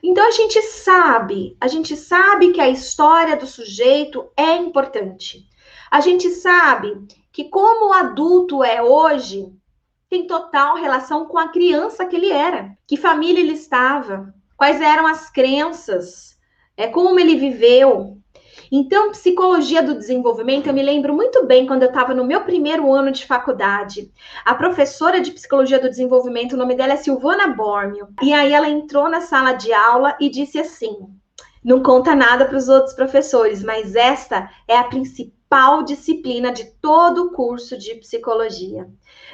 Então a gente sabe que a história do sujeito é importante. A gente sabe que como o adulto é hoje, tem total relação com a criança que ele era, que família ele estava, quais eram as crenças, como ele viveu. Então, psicologia do desenvolvimento, eu me lembro muito bem quando eu estava no meu primeiro ano de faculdade. A professora de psicologia do desenvolvimento, o nome dela é Silvana Bormio, e aí ela entrou na sala de aula e disse assim: não conta nada para os outros professores, mas esta é a principal disciplina de todo o curso de psicologia.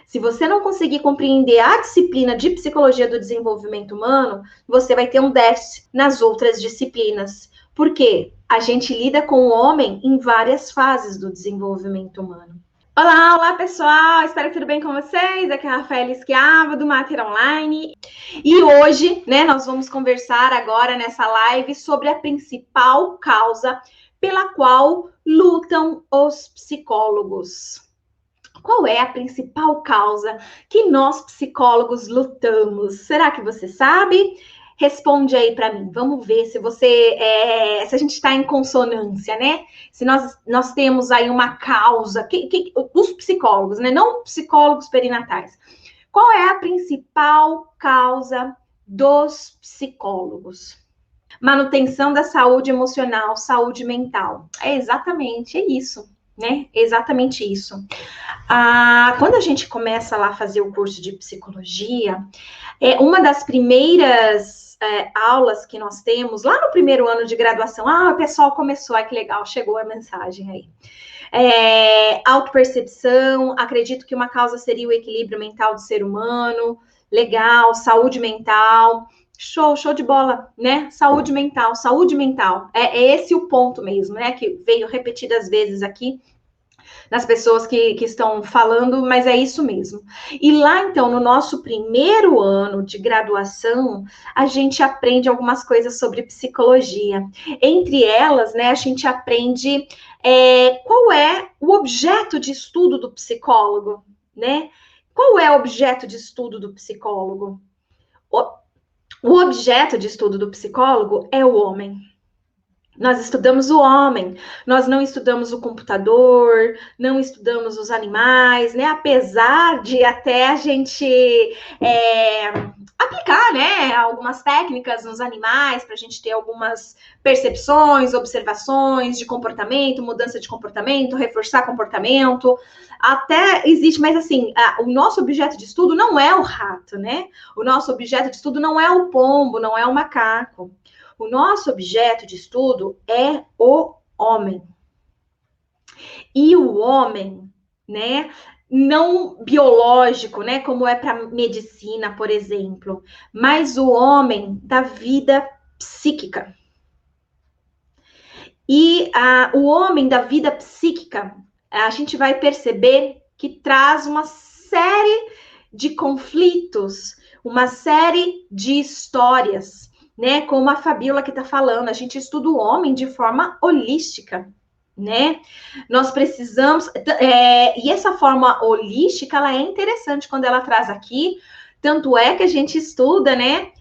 Se você não conseguir compreender a disciplina de psicologia do desenvolvimento humano, você vai ter um déficit nas outras disciplinas. Por quê? A gente lida com o homem em várias fases do desenvolvimento humano. Olá pessoal, espero que tudo bem com vocês. Aqui é a Rafaela Esquiava do Mater Online. E hoje, nós vamos conversar agora nessa live sobre a principal causa pela qual lutam os psicólogos. Qual é a principal causa que nós psicólogos lutamos? Será que você sabe? Responde aí para mim. Vamos ver se se a gente está em consonância, né? Se nós temos aí uma causa, os psicólogos, né? Não psicólogos perinatais. Qual é a principal causa dos psicólogos? Manutenção da saúde emocional, saúde mental. É isso, né? Exatamente isso. Quando a gente começa lá a fazer o curso de psicologia, uma das primeiras aulas que nós temos, lá no primeiro ano de graduação, o pessoal começou, que legal, chegou a mensagem aí. Autopercepção, acredito que uma causa seria o equilíbrio mental do ser humano, legal, saúde mental, show de bola, né? Saúde mental. É esse o ponto mesmo, né? Que veio repetidas vezes aqui nas pessoas que estão falando, mas é isso mesmo. E lá, então, no nosso primeiro ano de graduação, a gente aprende algumas coisas sobre psicologia. Entre elas, né, a gente aprende qual é o objeto de estudo do psicólogo, né? Qual é o objeto de estudo do psicólogo? O objeto de estudo do psicólogo é o homem. Nós estudamos o homem, nós não estudamos o computador, não estudamos os animais, né? Apesar de até a gente aplicar, né, algumas técnicas nos animais para a gente ter algumas percepções, observações de comportamento, mudança de comportamento, reforçar comportamento. Até existe, mas assim, o nosso objeto de estudo não é o rato, né? O nosso objeto de estudo não é o pombo, não é o macaco. O nosso objeto de estudo é o homem. E o homem, né, não biológico, né, como é para medicina, por exemplo, mas o homem da vida psíquica. E o homem da vida psíquica, a gente vai perceber que traz uma série de conflitos, uma série de histórias, né? Como a Fabíola que está falando, a gente estuda o homem de forma holística, né? Nós precisamos... e essa forma holística, ela é interessante quando ela traz aqui, tanto é que a gente estuda, né?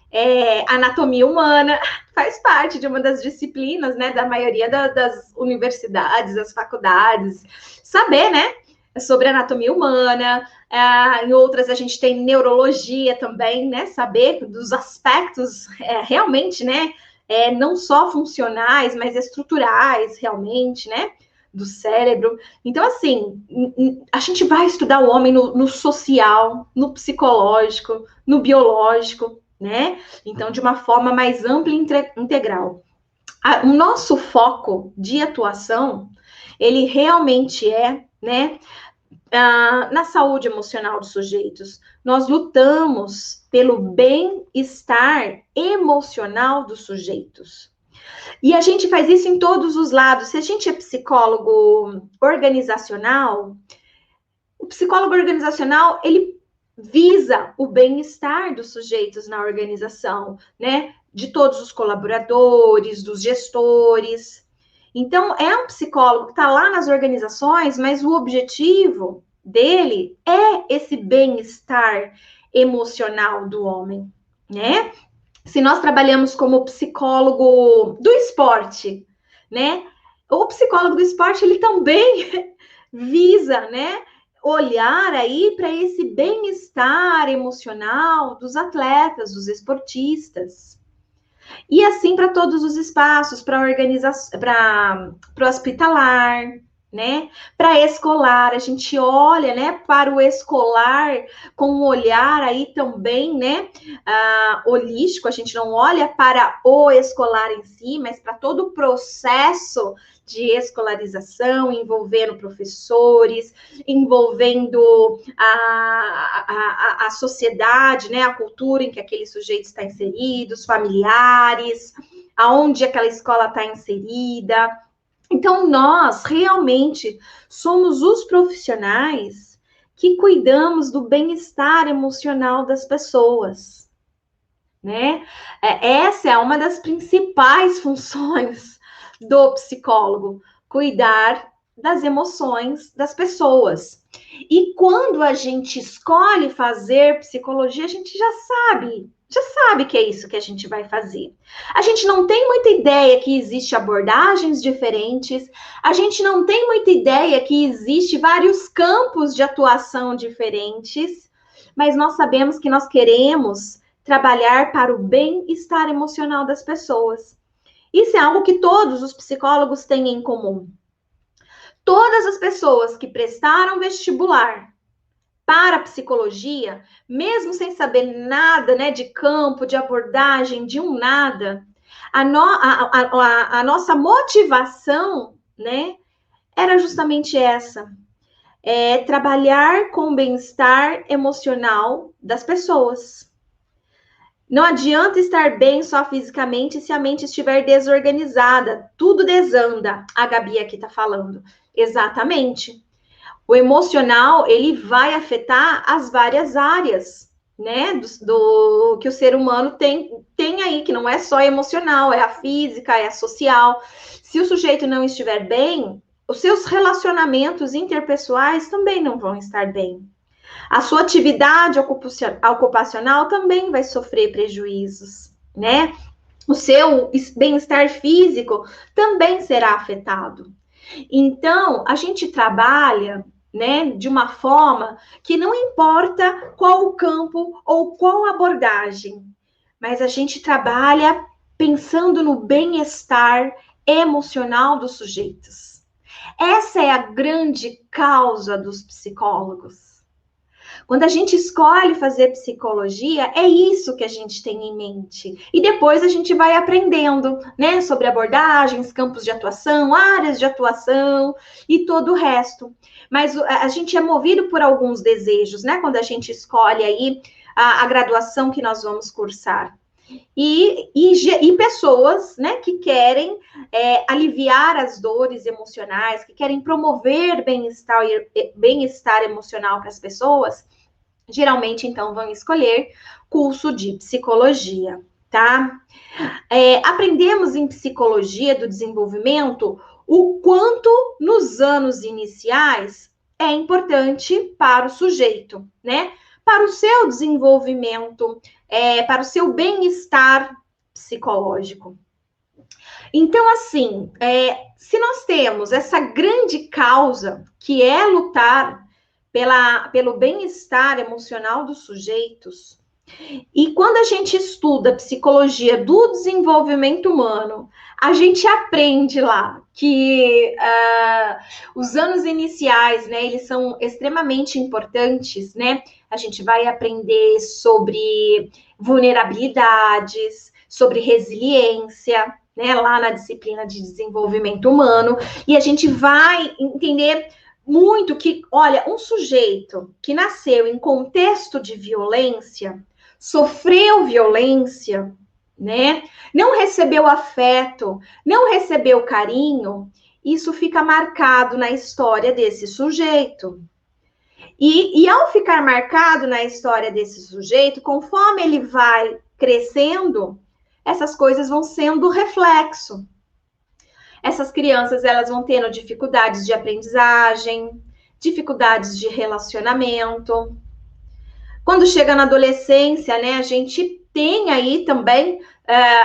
Anatomia humana, faz parte de uma das disciplinas, né? Da maioria das universidades, das faculdades. Saber, né? Sobre anatomia humana, em outras a gente tem neurologia também, né? Saber dos aspectos realmente, né? Não só funcionais, mas estruturais, realmente, né? Do cérebro. Então, assim, a gente vai estudar o homem no social, no psicológico, no biológico, né? Então, de uma forma mais ampla e integral. O nosso foco de atuação, ele realmente né? Na saúde emocional dos sujeitos. Nós lutamos pelo bem-estar emocional dos sujeitos. E a gente faz isso em todos os lados. Se a gente é psicólogo organizacional, o psicólogo organizacional, ele visa o bem-estar dos sujeitos na organização, né? De todos os colaboradores, dos gestores. Então, é um psicólogo que está lá nas organizações, mas o objetivo dele é esse bem-estar emocional do homem, né? Se nós trabalhamos como psicólogo do esporte, né? O psicólogo do esporte, ele também visa, né, olhar aí para esse bem-estar emocional dos atletas, dos esportistas. E assim para todos os espaços, para organização, para o hospitalar, né? Para escolar, a gente olha, né, para o escolar com um olhar aí também, né, holístico. A gente não olha para o escolar em si, mas para todo o processo de escolarização, envolvendo professores, envolvendo a sociedade, né, a cultura em que aquele sujeito está inserido, os familiares, aonde aquela escola está inserida. Então, nós realmente somos os profissionais que cuidamos do bem-estar emocional das pessoas, né? Essa é uma das principais funções do psicólogo, cuidar das emoções das pessoas. E quando a gente escolhe fazer psicologia, a gente já sabe que é isso que a gente vai fazer. A gente não tem muita ideia que existe abordagens diferentes, a gente não tem muita ideia que existe vários campos de atuação diferentes, mas nós sabemos que nós queremos trabalhar para o bem-estar emocional das pessoas. Isso é algo que todos os psicólogos têm em comum. Todas as pessoas que prestaram vestibular para a psicologia, mesmo sem saber nada, né, de campo, de abordagem, de um nada, a nossa motivação, né, era justamente essa. Trabalhar com o bem-estar emocional das pessoas. Não adianta estar bem só fisicamente se a mente estiver desorganizada. Tudo desanda. A Gabi aqui está falando. Exatamente. O emocional, ele vai afetar as várias áreas, né? Do que o ser humano tem aí, que não é só emocional, é a física, é a social. Se o sujeito não estiver bem, os seus relacionamentos interpessoais também não vão estar bem. A sua atividade ocupacional também vai sofrer prejuízos, né? O seu bem-estar físico também será afetado. Então, a gente trabalha, né, de uma forma que não importa qual o campo ou qual abordagem, mas a gente trabalha pensando no bem-estar emocional dos sujeitos. Essa é a grande causa dos psicólogos. Quando a gente escolhe fazer psicologia, é isso que a gente tem em mente. E depois a gente vai aprendendo, né, sobre abordagens, campos de atuação, áreas de atuação e todo o resto. Mas a gente é movido por alguns desejos, né, quando a gente escolhe aí a graduação que nós vamos cursar. E pessoas, né, que querem aliviar as dores emocionais, que querem promover bem-estar emocional para as pessoas, geralmente, então, vão escolher curso de psicologia, tá? Aprendemos em psicologia do desenvolvimento o quanto nos anos iniciais é importante para o sujeito, né? Para o seu desenvolvimento, para o seu bem-estar psicológico. Então, assim, se nós temos essa grande causa, que é lutar pelo bem-estar emocional dos sujeitos, e quando a gente estuda psicologia do desenvolvimento humano, a gente aprende lá que os anos iniciais, né, eles são extremamente importantes, né? A gente vai aprender sobre vulnerabilidades, sobre resiliência, né, lá na disciplina de desenvolvimento humano, e a gente vai entender muito que, olha, um sujeito que nasceu em contexto de violência, sofreu violência, né? Não recebeu afeto, não recebeu carinho, isso fica marcado na história desse sujeito. E ao ficar marcado na história desse sujeito, conforme ele vai crescendo, essas coisas vão sendo reflexo. Essas crianças, elas vão tendo dificuldades de aprendizagem, dificuldades de relacionamento. Quando chega na adolescência, né, a gente tem aí também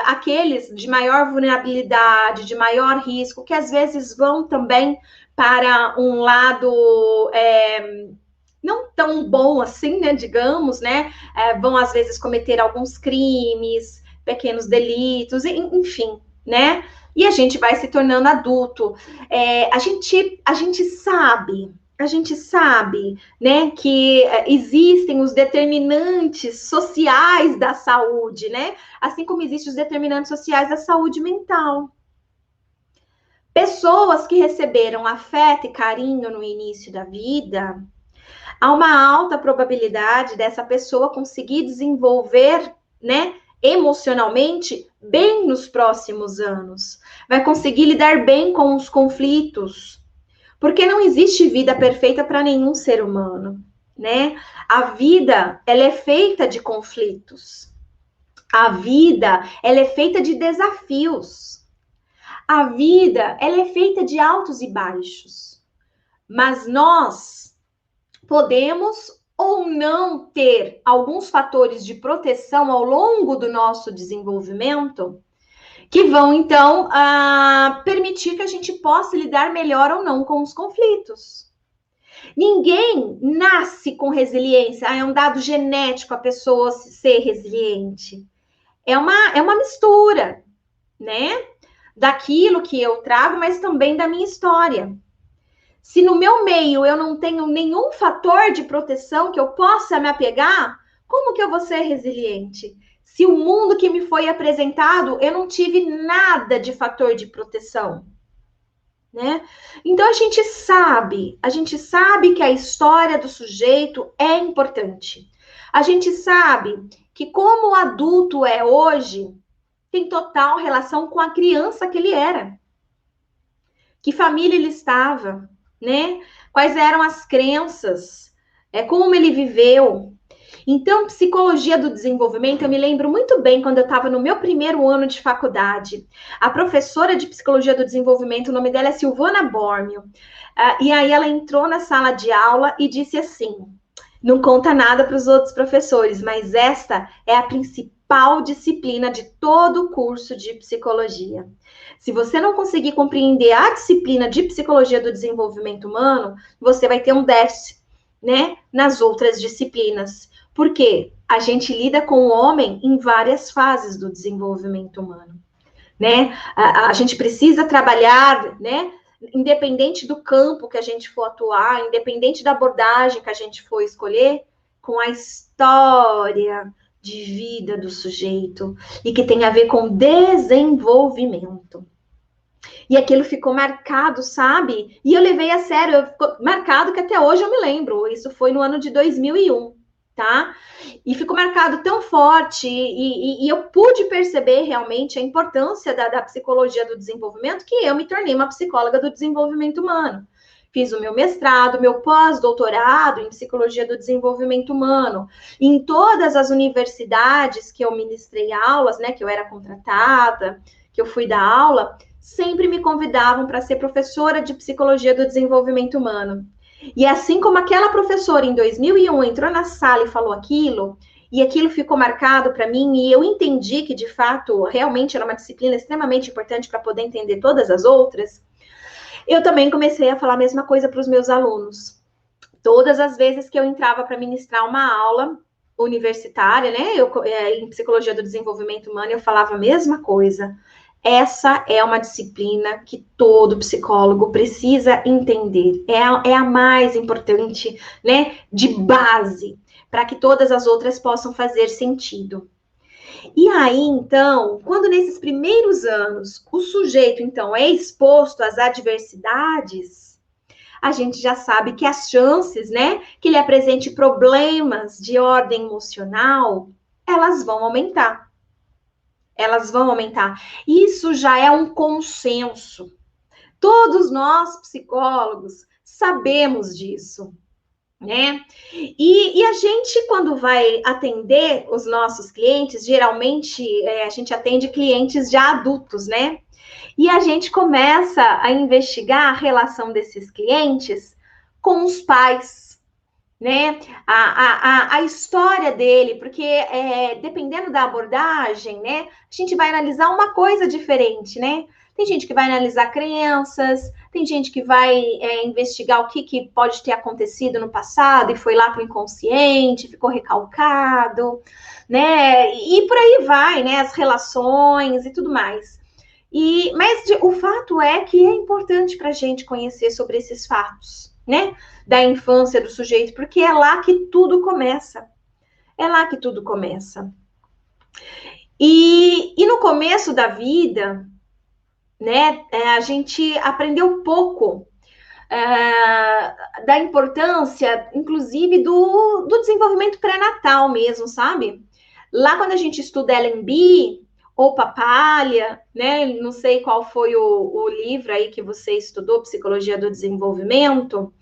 aqueles de maior vulnerabilidade, de maior risco, que às vezes vão também para um lado não tão bom assim, né, digamos, né, vão às vezes cometer alguns crimes, pequenos delitos, enfim, né, e a gente vai se tornando adulto. A gente sabe, né, que existem os determinantes sociais da saúde, né, assim como existem os determinantes sociais da saúde mental. Pessoas que receberam afeto e carinho no início da vida, há uma alta probabilidade dessa pessoa conseguir desenvolver, né, emocionalmente bem nos próximos anos. Vai conseguir lidar bem com os conflitos, porque não existe vida perfeita para nenhum ser humano, né? A vida, ela é feita de conflitos. A vida, ela é feita de desafios. A vida, ela é feita de altos e baixos. Mas nós podemos ou não ter alguns fatores de proteção ao longo do nosso desenvolvimento que vão, então, permitir que a gente possa lidar melhor ou não com os conflitos. Ninguém nasce com resiliência. É um dado genético a pessoa ser resiliente. É uma mistura, né? Daquilo que eu trago, mas também da minha história. Se no meu meio eu não tenho nenhum fator de proteção que eu possa me apegar, como que eu vou ser resiliente? Se o mundo que me foi apresentado, eu não tive nada de fator de proteção, né? Então a gente sabe que a história do sujeito é importante. A gente sabe que como o adulto é hoje, tem total relação com a criança que ele era. Que família ele estava, né? Quais eram as crenças, como ele viveu. Então, psicologia do desenvolvimento, eu me lembro muito bem quando eu estava no meu primeiro ano de faculdade. A professora de psicologia do desenvolvimento, o nome dela é Silvana Bormio. E aí ela entrou na sala de aula e disse assim: não conta nada para os outros professores, mas esta é a principal disciplina de todo o curso de psicologia. Se você não conseguir compreender a disciplina de psicologia do desenvolvimento humano, você vai ter um déficit, né, nas outras disciplinas. Por quê? A gente lida com o homem em várias fases do desenvolvimento humano, né? A gente precisa trabalhar, né, independente do campo que a gente for atuar, independente da abordagem que a gente for escolher, com a história de vida do sujeito e que tem a ver com desenvolvimento. E aquilo ficou marcado, sabe? E eu levei a sério, ficou marcado que até hoje eu me lembro. Isso foi no ano de 2001, tá? E ficou marcado tão forte, e eu pude perceber realmente a importância da psicologia do desenvolvimento, que eu me tornei uma psicóloga do desenvolvimento humano. Fiz o meu mestrado, meu pós-doutorado em psicologia do desenvolvimento humano. Em todas as universidades que eu ministrei aulas, né, que eu era contratada, que eu fui dar aula, sempre me convidavam para ser professora de psicologia do desenvolvimento humano. E assim como aquela professora em 2001 entrou na sala e falou aquilo, e aquilo ficou marcado para mim, e eu entendi que, de fato, realmente era uma disciplina extremamente importante para poder entender todas as outras, eu também comecei a falar a mesma coisa para os meus alunos. Todas as vezes que eu entrava para ministrar uma aula universitária, né, em psicologia do desenvolvimento humano, eu falava a mesma coisa. Essa é uma disciplina que todo psicólogo precisa entender. É a mais importante, né, de base, para que todas as outras possam fazer sentido. E aí, então, quando nesses primeiros anos o sujeito, então, é exposto às adversidades, a gente já sabe que as chances, né, que ele apresente problemas de ordem emocional, elas vão aumentar. Elas vão aumentar. Isso já é um consenso. Todos nós, psicólogos, sabemos disso, né? E a gente, quando vai atender os nossos clientes, geralmente a gente atende clientes já adultos, né? E a gente começa a investigar a relação desses clientes com os pais, né? A história dele, porque dependendo da abordagem, né? A gente vai analisar uma coisa diferente, né? Tem gente que vai analisar crenças, tem gente que vai investigar o que pode ter acontecido no passado e foi lá para o inconsciente, ficou recalcado, né? E por aí vai, né? As relações e tudo mais. Mas o fato é que é importante para a gente conhecer sobre esses fatos, né? Da infância do sujeito, porque é lá que tudo começa. É lá que tudo começa. E no começo da vida, né, a gente aprendeu pouco da importância, inclusive, do desenvolvimento pré-natal mesmo, sabe? Lá quando a gente estuda LMB ou Papalha, né? Não sei qual foi o livro aí que você estudou, Psicologia do Desenvolvimento,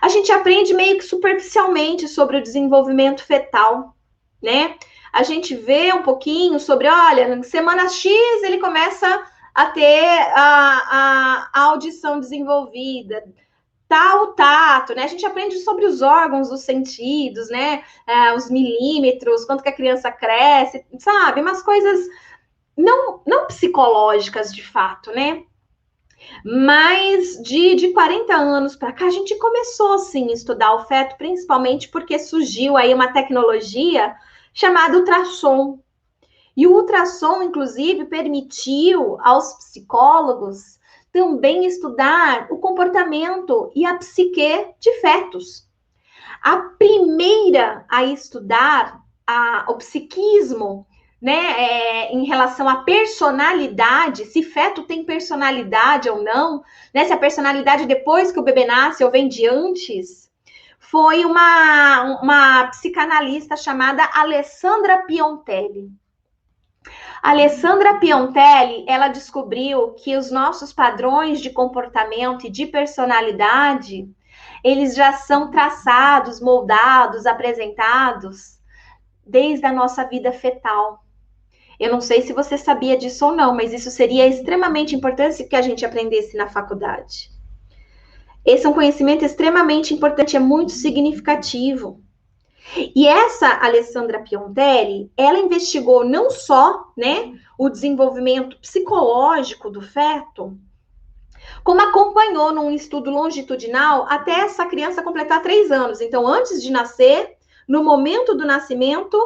a gente aprende meio que superficialmente sobre o desenvolvimento fetal, né? A gente vê um pouquinho sobre, olha, na semana X ele começa a ter a audição desenvolvida, tal tato, né? A gente aprende sobre os órgãos dos sentidos, né? Os milímetros, quanto que a criança cresce, sabe? Umas coisas não psicológicas de fato, né? Mas de 40 anos para cá, a gente começou, sim, a estudar o feto, principalmente porque surgiu aí uma tecnologia chamada ultrassom. E o ultrassom, inclusive, permitiu aos psicólogos também estudar o comportamento e a psique de fetos. A primeira a estudar o psiquismo, né, em relação à personalidade, se feto tem personalidade ou não, né, se a personalidade depois que o bebê nasce ou vem de antes, foi uma psicanalista chamada Alessandra Piontelli. Alessandra Piontelli, ela descobriu que os nossos padrões de comportamento e de personalidade, eles já são traçados, moldados, apresentados desde a nossa vida fetal. Eu não sei se você sabia disso ou não, mas isso seria extremamente importante que a gente aprendesse na faculdade. Esse é um conhecimento extremamente importante, é muito significativo. E essa Alessandra Piontelli, ela investigou não só, né, o desenvolvimento psicológico do feto, como acompanhou num estudo longitudinal até essa criança completar 3 anos. Então, antes de nascer, no momento do nascimento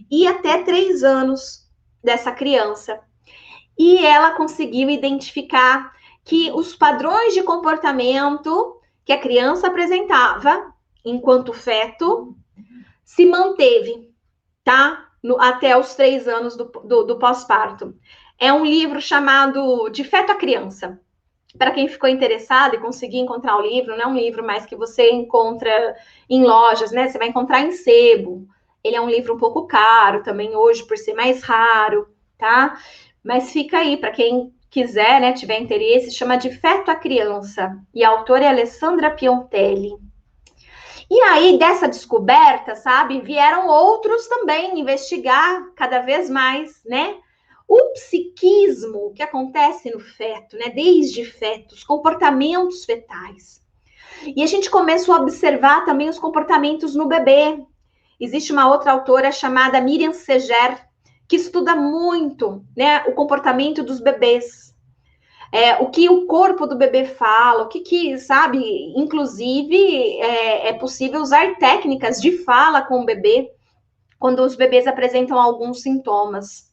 e até 3 anos dessa criança. E ela conseguiu identificar que os padrões de comportamento que a criança apresentava enquanto feto se manteve, tá? Até os 3 anos do pós-parto. É um livro chamado De Feto à Criança. Para quem ficou interessado e conseguir encontrar o livro, não é um livro mais que você encontra em lojas, né? Você vai encontrar em sebo. Ele é um livro um pouco caro também hoje, por ser mais raro, tá? Mas fica aí, para quem quiser, né, tiver interesse, chama De Feto à Criança. E a autora é Alessandra Piontelli. E aí, dessa descoberta, sabe, vieram outros também investigar cada vez mais, né? O psiquismo que acontece no feto, né? Desde fetos, comportamentos fetais. E a gente começou a observar também os comportamentos no bebê. Existe uma outra autora chamada Miriam Seger, que estuda muito, né, o comportamento dos bebês. O que o corpo do bebê fala, sabe? Inclusive, é possível usar técnicas de fala com o bebê quando os bebês apresentam alguns sintomas.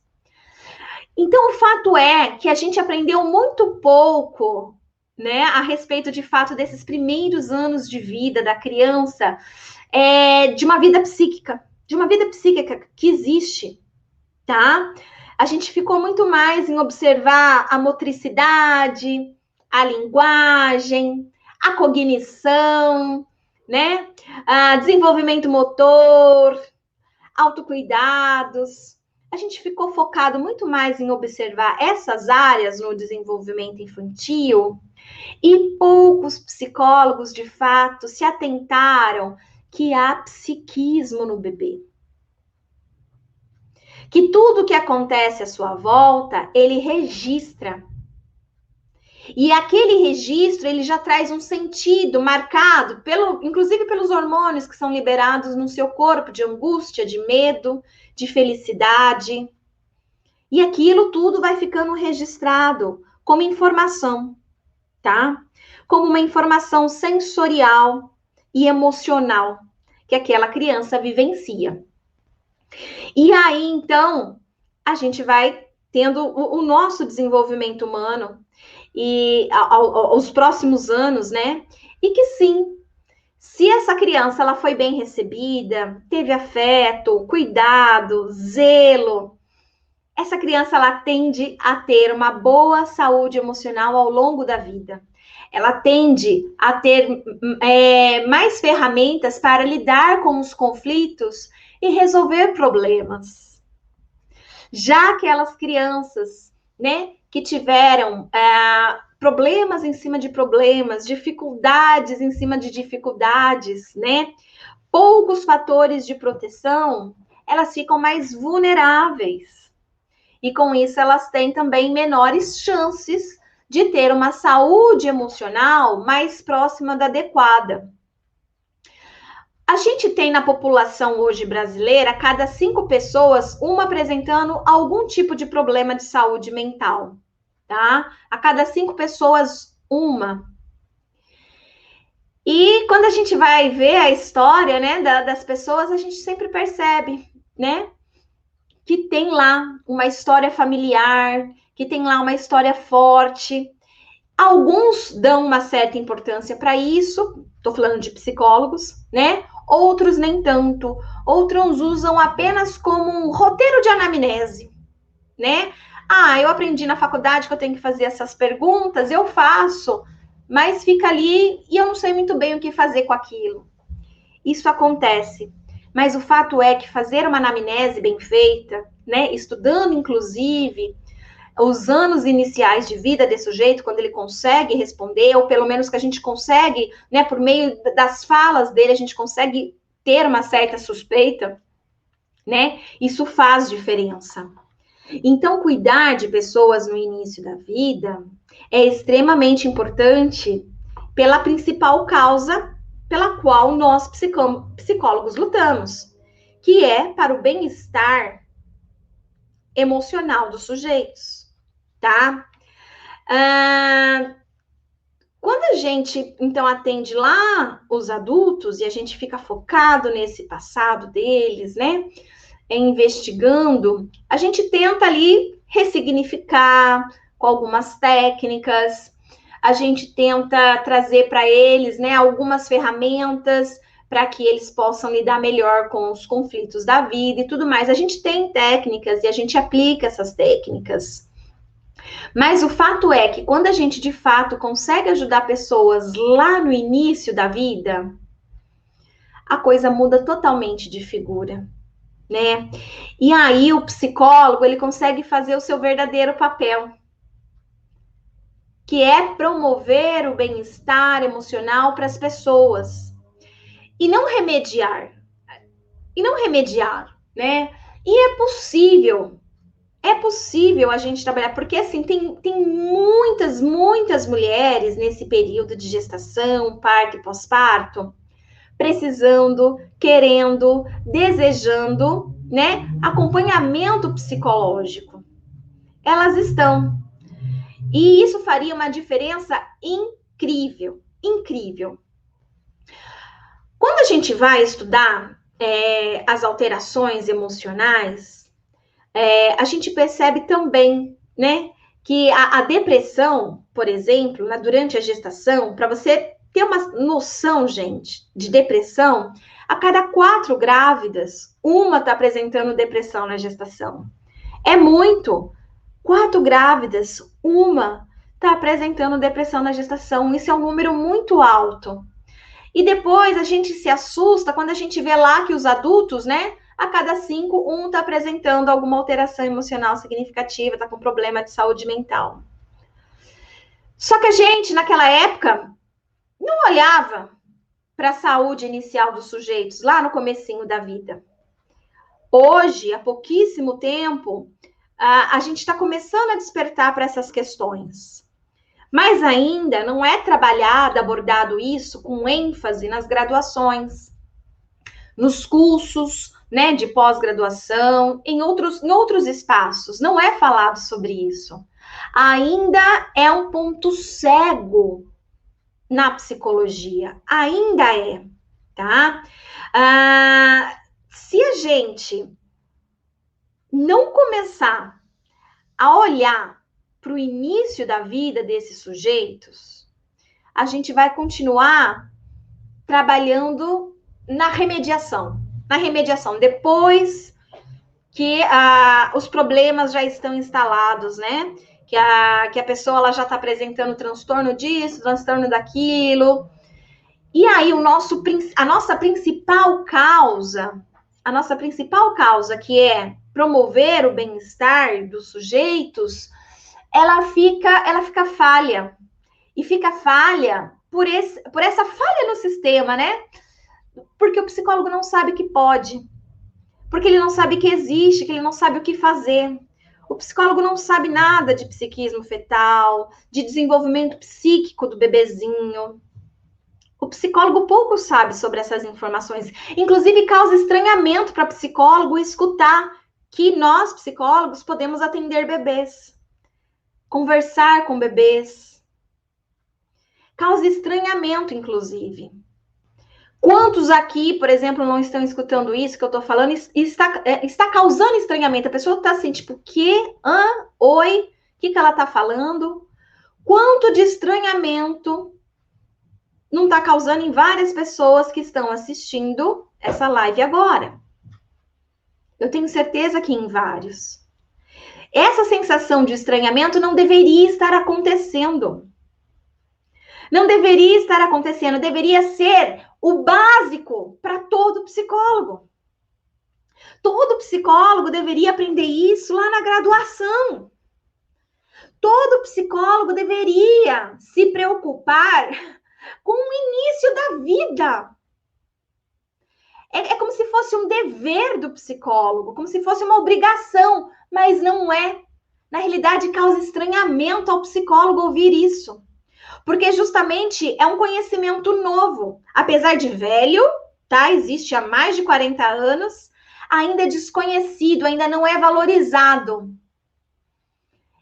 Então, o fato é que a gente aprendeu muito pouco, né, a respeito de fato desses primeiros anos de vida da criança, de uma vida psíquica que existe, tá? A gente ficou muito mais em observar a motricidade, a linguagem, a cognição, né? Desenvolvimento motor, autocuidados. A gente ficou focado muito mais em observar essas áreas no desenvolvimento infantil e poucos psicólogos, de fato, se atentaram que há psiquismo no bebê. Que tudo que acontece à sua volta, ele registra. E aquele registro, ele já traz um sentido marcado, inclusive pelos hormônios que são liberados no seu corpo, de angústia, de medo, de felicidade. E aquilo tudo vai ficando registrado como informação, tá? Como uma informação sensorial e emocional que aquela criança vivencia. E aí, então, a gente vai tendo o nosso desenvolvimento humano e aos próximos anos, né? E que sim, se essa criança ela foi bem recebida, teve afeto, cuidado, zelo, essa criança ela tende a ter uma boa saúde emocional ao longo da vida. Ela tende a ter mais ferramentas para lidar com os conflitos e resolver problemas. Já aquelas crianças, né, que tiveram problemas em cima de problemas, dificuldades em cima de dificuldades, né, poucos fatores de proteção, elas ficam mais vulneráveis. E com isso elas têm também menores chances de ter uma saúde emocional mais próxima da adequada. A gente tem na população hoje brasileira, cada 5 pessoas, uma apresentando algum tipo de problema de saúde mental, tá? A cada 5 pessoas, uma. E quando a gente vai ver a história, né, das pessoas, a gente sempre percebe, né, que tem lá uma história familiar, que tem lá uma história forte. Alguns dão uma certa importância para isso, estou falando de psicólogos, né? Outros nem tanto. Outros usam apenas como um roteiro de anamnese, né? Ah, eu aprendi na faculdade que eu tenho que fazer essas perguntas, eu faço, mas fica ali e eu não sei muito bem o que fazer com aquilo. Isso acontece. Mas o fato é que fazer uma anamnese bem feita, né? Estudando, inclusive, os anos iniciais de vida desse sujeito, quando ele consegue responder, ou pelo menos que a gente consegue, né, por meio das falas dele, a gente consegue ter uma certa suspeita, né? Isso faz diferença. Então, cuidar de pessoas no início da vida é extremamente importante pela principal causa pela qual nós psicólogos lutamos, que é para o bem-estar emocional dos sujeitos, tá? Quando a gente, então, atende lá os adultos e a gente fica focado nesse passado deles, né? Investigando, a gente tenta ali ressignificar com algumas técnicas, a gente tenta trazer para eles, né, algumas ferramentas para que eles possam lidar melhor com os conflitos da vida e tudo mais. A gente tem técnicas e a gente aplica essas técnicas. Mas o fato é que quando a gente de fato consegue ajudar pessoas lá no início da vida, a coisa muda totalmente de figura, né? E aí o psicólogo, ele consegue fazer o seu verdadeiro papel, que é promover o bem-estar emocional para as pessoas e não remediar. E não remediar, né? E é possível a gente trabalhar, porque assim, tem muitas mulheres nesse período de gestação, parto e pós-parto, precisando, querendo, desejando, né, acompanhamento psicológico. Elas estão. E isso faria uma diferença incrível, incrível. Quando a gente vai estudar as alterações emocionais, a gente percebe também, né, que a depressão, por exemplo, durante a gestação, para você ter uma noção, gente, de depressão, a cada 4 grávidas, uma está apresentando depressão na gestação. É muito. 4 grávidas, uma está apresentando depressão na gestação. Isso é um número muito alto. E depois a gente se assusta quando a gente vê lá que os adultos, né? A cada 5, um está apresentando alguma alteração emocional significativa, está com problema de saúde mental. Só que a gente, naquela época, não olhava para a saúde inicial dos sujeitos, lá no comecinho da vida. Hoje, há pouquíssimo tempo, a gente está começando a despertar para essas questões. Mas ainda não é trabalhado, abordado isso com ênfase nas graduações, nos cursos, né, de pós-graduação, em outros espaços. Não é falado sobre isso. Ainda é um ponto cego na psicologia. Ainda é, tá? Se a gente não começar a olhar para o início da vida desses sujeitos, a gente vai continuar trabalhando na remediação. Na remediação, depois que os problemas já estão instalados, né? Que a pessoa ela já está apresentando transtorno disso, transtorno daquilo. E aí a nossa principal causa, que é promover o bem-estar dos sujeitos, ela fica falha. E fica falha por essa falha no sistema, né? Porque o psicólogo não sabe que pode. Porque ele não sabe que existe, que ele não sabe o que fazer. O psicólogo não sabe nada de psiquismo fetal, de desenvolvimento psíquico do bebezinho. O psicólogo pouco sabe sobre essas informações. Inclusive, causa estranhamento para psicólogo escutar que nós, psicólogos, podemos atender bebês, conversar com bebês. Causa estranhamento, inclusive. Quantos aqui, por exemplo, não estão escutando isso que eu estou falando e está causando estranhamento? A pessoa está assim, tipo, que? Oi? O que ela está falando? Quanto de estranhamento não está causando em várias pessoas que estão assistindo essa live agora? Eu tenho certeza que em vários. Essa sensação de estranhamento não deveria estar acontecendo. Não deveria estar acontecendo, deveria ser o básico para todo psicólogo. Todo psicólogo deveria aprender isso lá na graduação. Todo psicólogo deveria se preocupar com o início da vida. É como se fosse um dever do psicólogo, como se fosse uma obrigação, mas não é. Na realidade, causa estranhamento ao psicólogo ouvir isso. Porque justamente é um conhecimento novo. Apesar de velho, tá? Existe há mais de 40 anos, ainda é desconhecido, ainda não é valorizado.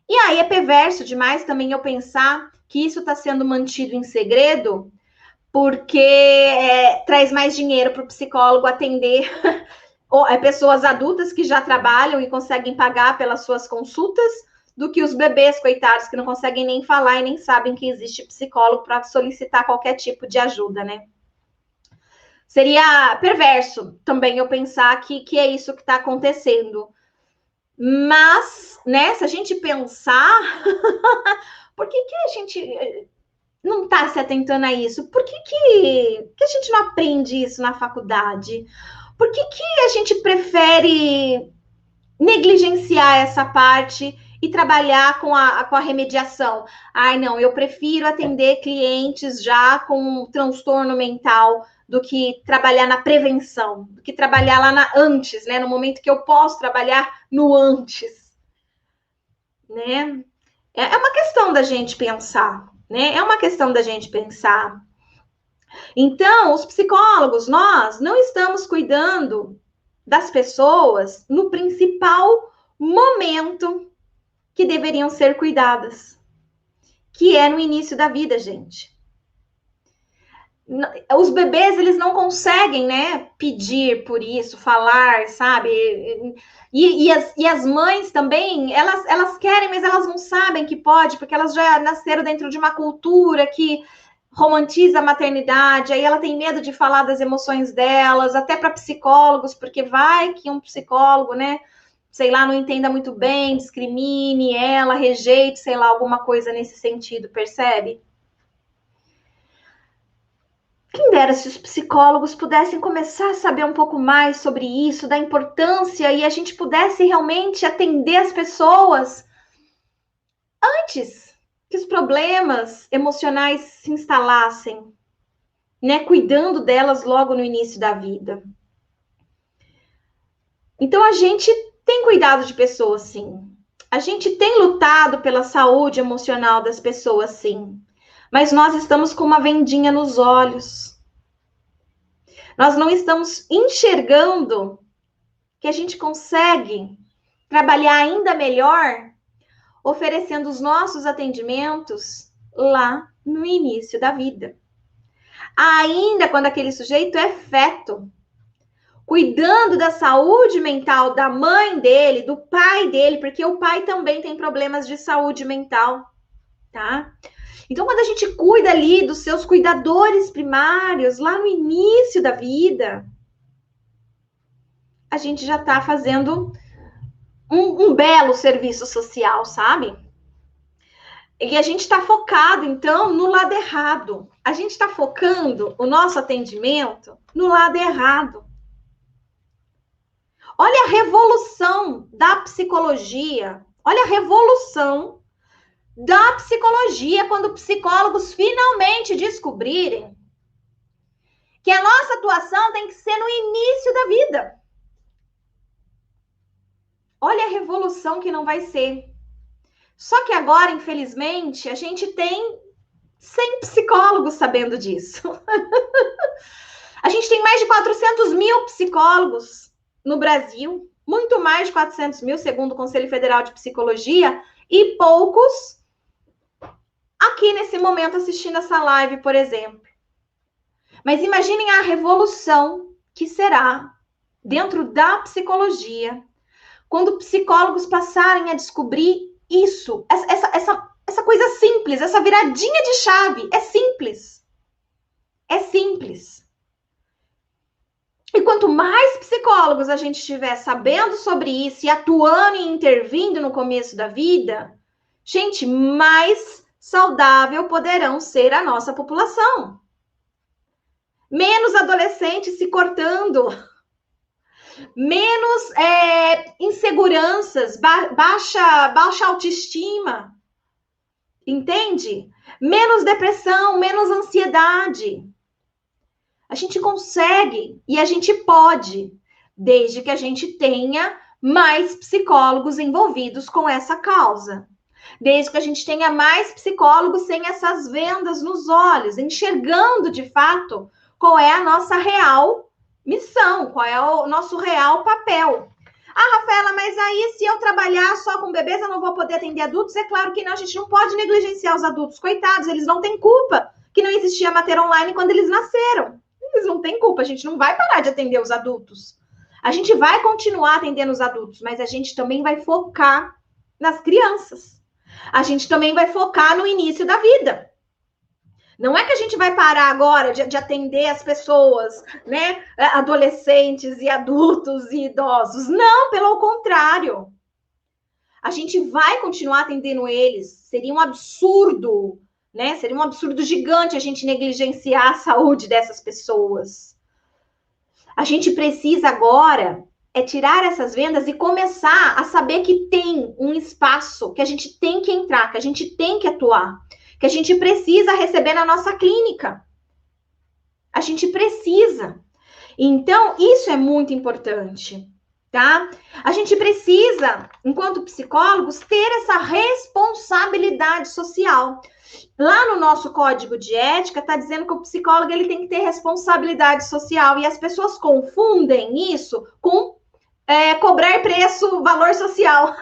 E aí é perverso demais também eu pensar que isso está sendo mantido em segredo, porque traz mais dinheiro para o psicólogo atender pessoas adultas que já trabalham e conseguem pagar pelas suas consultas, do que os bebês, coitados, que não conseguem nem falar e nem sabem que existe psicólogo para solicitar qualquer tipo de ajuda, né? Seria perverso também eu pensar que é isso que está acontecendo. Mas, né, se a gente pensar, por que a gente não está se atentando a isso? Por que a gente não aprende isso na faculdade? Por que a gente prefere negligenciar essa parte e trabalhar com a remediação? Ai, não, eu prefiro atender clientes já com um transtorno mental do que trabalhar na prevenção, do que trabalhar lá antes, né? No momento que eu posso trabalhar no antes, né? É uma questão da gente pensar, né? É uma questão da gente pensar. Então, os psicólogos, nós não estamos cuidando das pessoas no principal momento que deveriam ser cuidadas, que é no início da vida, gente. Os bebês, eles não conseguem, né, pedir por isso, falar, sabe? E as mães também, elas querem, mas elas não sabem que pode, porque elas já nasceram dentro de uma cultura que romantiza a maternidade, aí ela tem medo de falar das emoções delas, até para psicólogos, porque vai que um psicólogo, né, sei lá, não entenda muito bem, discrimine ela, rejeite, sei lá, alguma coisa nesse sentido, percebe? Quem dera se os psicólogos pudessem começar a saber um pouco mais sobre isso, da importância, e a gente pudesse realmente atender as pessoas antes que os problemas emocionais se instalassem, né? Cuidando delas logo no início da vida. Então a gente tem cuidado de pessoas, sim. A gente tem lutado pela saúde emocional das pessoas, sim. Mas nós estamos com uma vendinha nos olhos. Nós não estamos enxergando que a gente consegue trabalhar ainda melhor oferecendo os nossos atendimentos lá no início da vida. Ainda quando aquele sujeito é feto, cuidando da saúde mental da mãe dele, do pai dele, porque o pai também tem problemas de saúde mental, tá? Então, quando a gente cuida ali dos seus cuidadores primários, lá no início da vida, a gente já tá fazendo um belo serviço social, sabe? E a gente está focado, então, no lado errado. A gente está focando o nosso atendimento no lado errado. Olha a revolução da psicologia. Olha a revolução da psicologia quando psicólogos finalmente descobrirem que a nossa atuação tem que ser no início da vida. Olha a revolução que não vai ser. Só que agora, infelizmente, a gente tem 100 psicólogos sabendo disso. A gente tem mais de 400 mil psicólogos no Brasil, muito mais de 400 mil, segundo o Conselho Federal de Psicologia, e poucos aqui nesse momento assistindo essa live, por exemplo. Mas imaginem a revolução que será dentro da psicologia quando psicólogos passarem a descobrir isso, essa coisa simples, essa viradinha de chave. É simples. É simples. E quanto mais psicólogos a gente estiver sabendo sobre isso e atuando e intervindo no começo da vida, gente, mais saudável poderão ser a nossa população. Menos adolescentes se cortando, menos inseguranças, baixa autoestima, entende? Menos depressão, menos ansiedade. A gente consegue e a gente pode, desde que a gente tenha mais psicólogos envolvidos com essa causa. Desde que a gente tenha mais psicólogos sem essas vendas nos olhos, enxergando de fato qual é a nossa real missão, qual é o nosso real papel. Ah, Rafaela, mas aí se eu trabalhar só com bebês, eu não vou poder atender adultos? É claro que não, a gente não pode negligenciar os adultos, coitados, eles não têm culpa que não existia mater online quando eles nasceram. Eles não têm culpa, a gente não vai parar de atender os adultos. A gente vai continuar atendendo os adultos, mas a gente também vai focar nas crianças. A gente também vai focar no início da vida. Não é que a gente vai parar agora de atender as pessoas, né? Adolescentes e adultos e idosos. Não, pelo contrário. A gente vai continuar atendendo eles. Seria um absurdo, né? Seria um absurdo gigante a gente negligenciar a saúde dessas pessoas. A gente precisa agora tirar essas vendas e começar a saber que tem um espaço que a gente tem que entrar, que a gente tem que atuar, que a gente precisa receber na nossa clínica. A gente precisa. Então, isso é muito importante, tá? A gente precisa, enquanto psicólogos, ter essa responsabilidade social. Lá no nosso código de ética, está dizendo que o psicólogo ele tem que ter responsabilidade social. E as pessoas confundem isso com cobrar preço, valor social.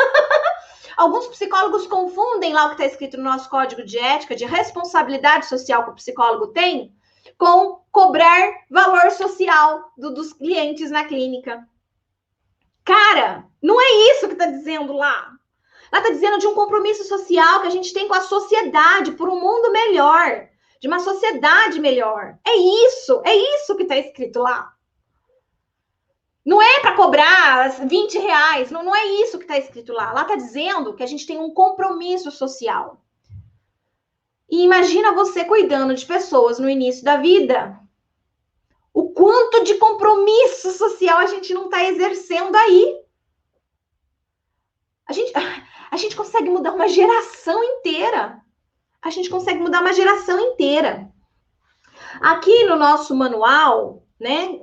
Alguns psicólogos confundem lá o que está escrito no nosso código de ética, de responsabilidade social que o psicólogo tem, com cobrar valor social dos clientes na clínica. Cara, não é isso que está dizendo lá. Lá está dizendo de um compromisso social que a gente tem com a sociedade, por um mundo melhor, de uma sociedade melhor. É isso que está escrito lá. Não é para cobrar R$20, não é isso que está escrito lá. Lá está dizendo que a gente tem um compromisso social. E imagina você cuidando de pessoas no início da vida. O quanto de compromisso social a gente não está exercendo aí. A gente consegue mudar uma geração inteira. A gente consegue mudar uma geração inteira. Aqui no nosso manual, né,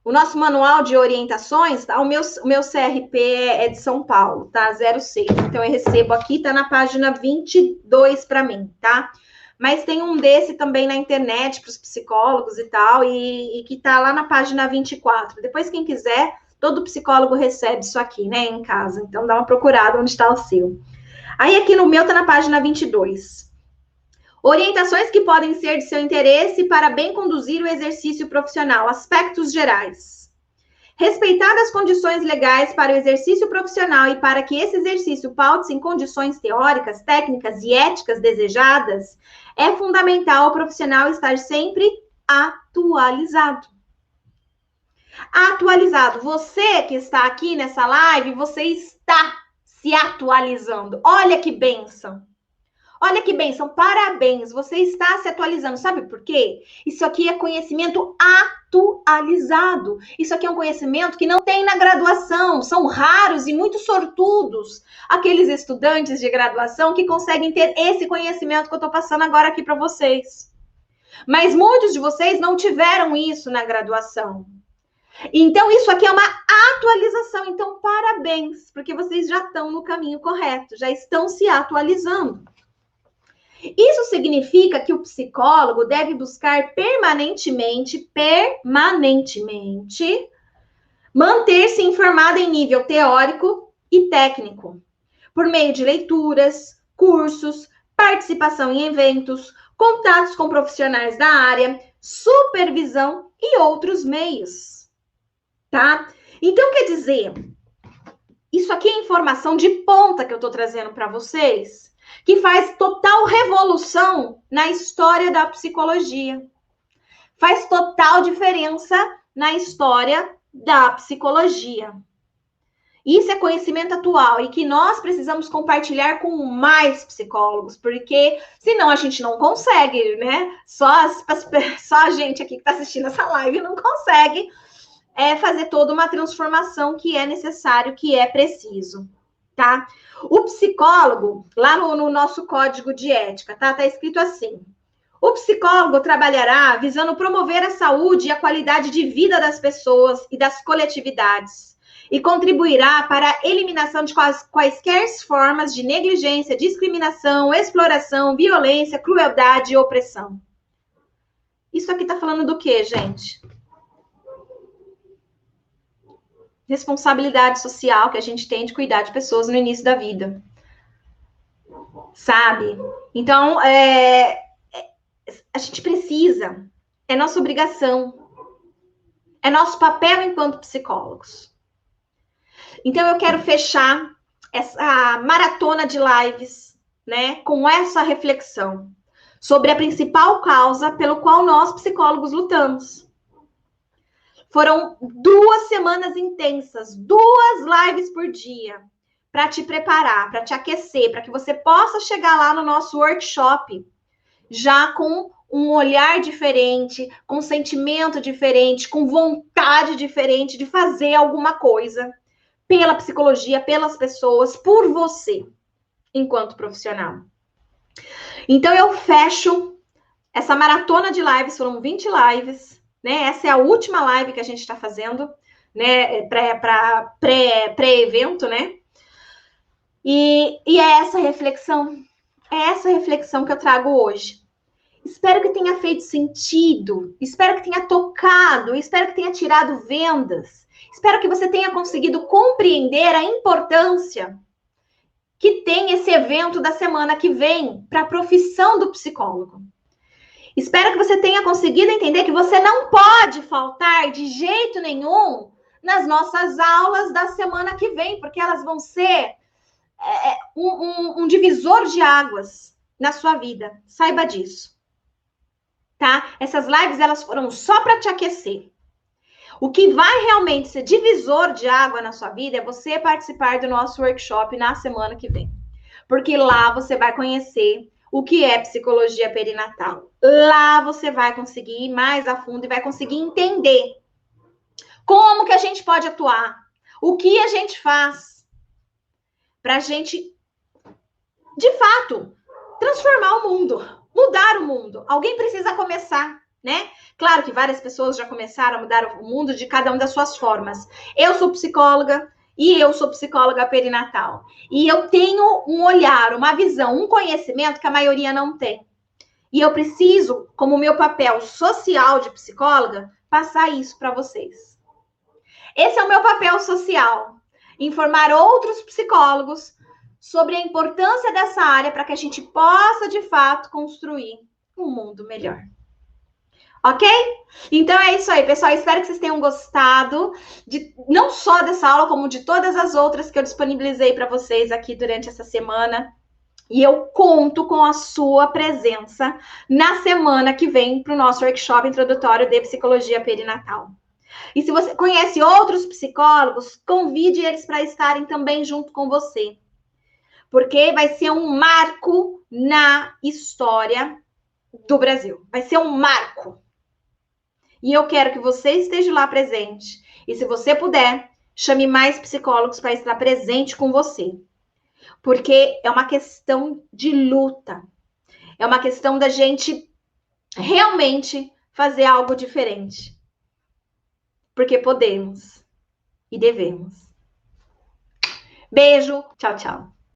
O nosso manual de orientações, tá? O meu CRP é de São Paulo, tá? 06. Então, eu recebo aqui, tá na página 22 para mim, tá? Mas tem um desse também na internet para os psicólogos e tal, e que tá lá na página 24. Depois, quem quiser, todo psicólogo recebe isso aqui, né, em casa. Então, dá uma procurada onde está o seu. Aí, aqui no meu tá na página 22. Orientações que podem ser de seu interesse para bem conduzir o exercício profissional. Aspectos gerais. Respeitadas as condições legais para o exercício profissional e para que esse exercício paute-se em condições teóricas, técnicas e éticas desejadas, é fundamental o profissional estar sempre atualizado. Atualizado. Você que está aqui nessa live, você está se atualizando. Olha que bênção. Olha que bênção, parabéns, você está se atualizando. Sabe por quê? Isso aqui é conhecimento atualizado. Isso aqui é um conhecimento que não tem na graduação. São raros e muito sortudos aqueles estudantes de graduação que conseguem ter esse conhecimento que eu estou passando agora aqui para vocês. Mas muitos de vocês não tiveram isso na graduação. Então, isso aqui é uma atualização. Então, parabéns, porque vocês já estão no caminho correto, já estão se atualizando. Isso significa que o psicólogo deve buscar permanentemente, manter-se informado em nível teórico e técnico, por meio de leituras, cursos, participação em eventos, contatos com profissionais da área, supervisão e outros meios, tá? Então, quer dizer, isso aqui é informação de ponta que eu tô trazendo para vocês, que faz total revolução na história da psicologia. Faz total diferença na história da psicologia. Isso é conhecimento atual e que nós precisamos compartilhar com mais psicólogos, porque senão a gente não consegue, né? Só a gente aqui que está assistindo essa live não consegue fazer toda uma transformação que é necessário, que é preciso, tá? O psicólogo, lá no nosso código de ética, tá? Tá escrito assim: o psicólogo trabalhará visando promover a saúde e a qualidade de vida das pessoas e das coletividades e contribuirá para a eliminação de quaisquer formas de negligência, discriminação, exploração, violência, crueldade e opressão. Isso aqui tá falando do quê, gente? Responsabilidade social que a gente tem de cuidar de pessoas no início da vida. Sabe? Então, a gente precisa, é nossa obrigação, é nosso papel enquanto psicólogos. Então, eu quero fechar essa maratona de lives, né, com essa reflexão sobre a principal causa pelo qual nós, psicólogos, lutamos. Foram 2 semanas intensas, 2 lives por dia, para te preparar, para te aquecer, para que você possa chegar lá no nosso workshop já com um olhar diferente, com um sentimento diferente, com vontade diferente de fazer alguma coisa pela psicologia, pelas pessoas, por você, enquanto profissional. Então, eu fecho essa maratona de lives, foram 20 lives, né? Essa é a última live que a gente está fazendo, né? Pré-evento, né? E é essa reflexão que eu trago hoje. Espero que tenha feito sentido, espero que tenha tocado, espero que tenha tirado vendas, espero que você tenha conseguido compreender a importância que tem esse evento da semana que vem para a profissão do psicólogo. Espero que você tenha conseguido entender que você não pode faltar de jeito nenhum nas nossas aulas da semana que vem, porque elas vão ser um divisor de águas na sua vida. Saiba disso. Tá? Essas lives, elas foram só para te aquecer. O que vai realmente ser divisor de água na sua vida é você participar do nosso workshop na semana que vem. Porque lá você vai conhecer o que é psicologia perinatal. Lá você vai conseguir ir mais a fundo e vai conseguir entender como que a gente pode atuar, o que a gente faz para a gente, de fato, transformar o mundo, mudar o mundo. Alguém precisa começar. né? Claro que várias pessoas já começaram a mudar o mundo de cada uma das suas formas. Eu sou psicóloga e eu sou psicóloga perinatal. E eu tenho um olhar, uma visão, um conhecimento que a maioria não tem. E eu preciso, como meu papel social de psicóloga, passar isso para vocês. Esse é o meu papel social. Informar outros psicólogos sobre a importância dessa área para que a gente possa, de fato, construir um mundo melhor. Ok? Então é isso aí, pessoal. Espero que vocês tenham gostado não só dessa aula, como de todas as outras que eu disponibilizei para vocês aqui durante essa semana. E eu conto com a sua presença na semana que vem para o nosso workshop introdutório de psicologia perinatal. E se você conhece outros psicólogos, convide eles para estarem também junto com você. Porque vai ser um marco na história do Brasil. Vai ser um marco. E eu quero que você esteja lá presente. E se você puder, chame mais psicólogos para estar presente com você. Porque é uma questão de luta. É uma questão da gente realmente fazer algo diferente. Porque podemos e devemos. Beijo, tchau, tchau.